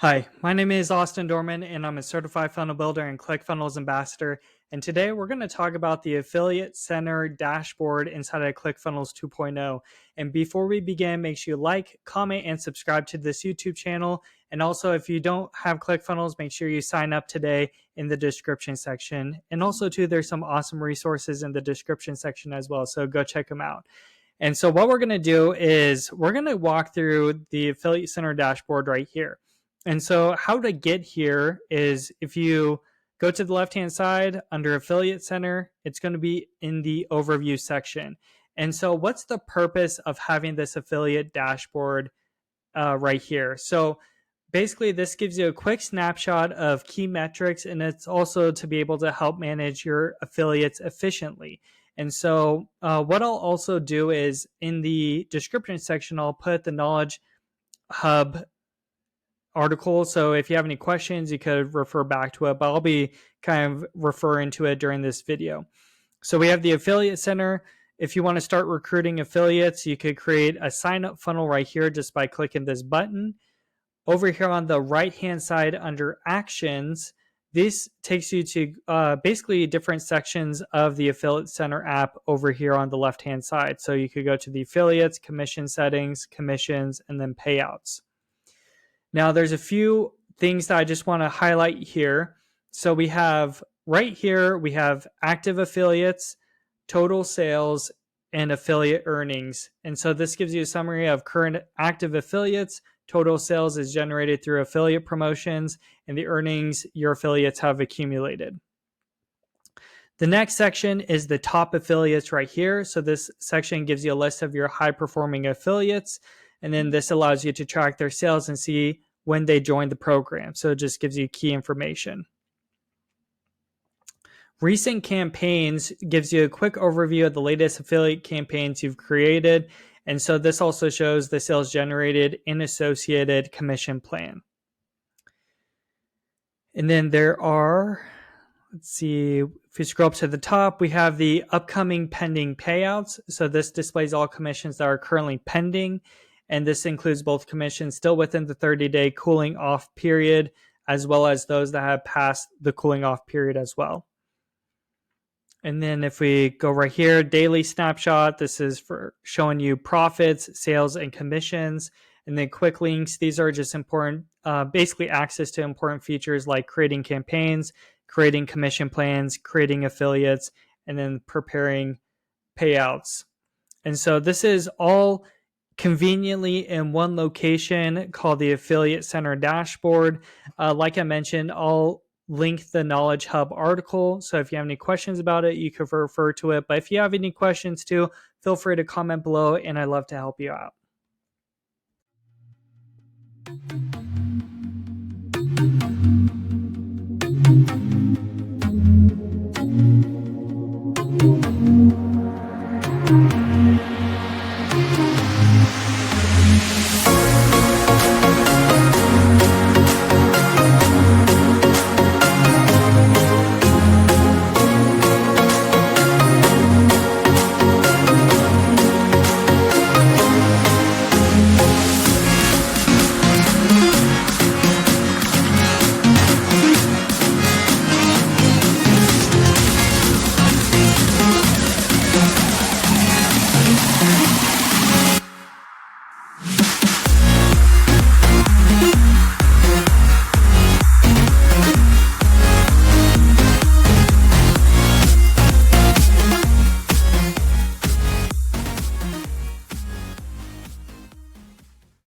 Hi, my name is Austin Dorman, and I'm a certified funnel builder and ClickFunnels ambassador. And today we're going to talk about the Affiliate Center dashboard inside of ClickFunnels 2.0. And before we begin, make sure you like, comment, and subscribe to this YouTube channel. And also, if you don't have ClickFunnels, make sure you sign up today in the description section. And also, too, there's some awesome resources in the description section as well. So go check them out. And so what we're going to do is we're going to walk through the Affiliate Center dashboard right here. And so how to get here is if you go to the left-hand side under Affiliate Center, it's going to be in the overview section. And so what's the purpose of having this affiliate dashboard right here? So basically this gives you a quick snapshot of key metrics, and it's also to be able to help manage your affiliates efficiently. And so what I'll also do is in the description section, I'll put the Knowledge Hub article. So if you have any questions, you could refer back to it, but I'll be kind of referring to it during this video. So we have the Affiliate Center. If you want to start recruiting affiliates, you could create a sign up funnel right here just by clicking this button. Over here on the right-hand side under Actions, this takes you to basically different sections of the Affiliate Center app over here on the left-hand side. So you could go to the affiliates, commission settings, commissions, and then payouts. Now, there's a few things that I just want to highlight here. So we have right here, we have active affiliates, total sales, and affiliate earnings. And so this gives you a summary of current active affiliates. Total sales is generated through affiliate promotions, and the earnings your affiliates have accumulated. The next section is the top affiliates right here. So this section gives you a list of your high-performing affiliates. And then this allows you to track their sales and see when they joined the program. So it just gives you key information. Recent campaigns gives you a quick overview of the latest affiliate campaigns you've created. And so this also shows the sales generated in associated commission plan. And then there are, let's see, if you scroll up to the top, we have the upcoming pending payouts. So this displays all commissions that are currently pending. And this includes both commissions still within the 30-day cooling off period, as well as those that have passed the cooling off period as well. And then if we go right here, daily snapshot, this is for showing you profits, sales, and commissions. And then quick links, these are just important, basically access to important features like creating campaigns, creating commission plans, creating affiliates, and then preparing payouts. And so this is all conveniently in one location called the Affiliate Center dashboard. Like I mentioned, I'll link the Knowledge Hub article. So if you have any questions about it, you can refer to it. But if you have any questions too, feel free to comment below, and I'd love to help you out.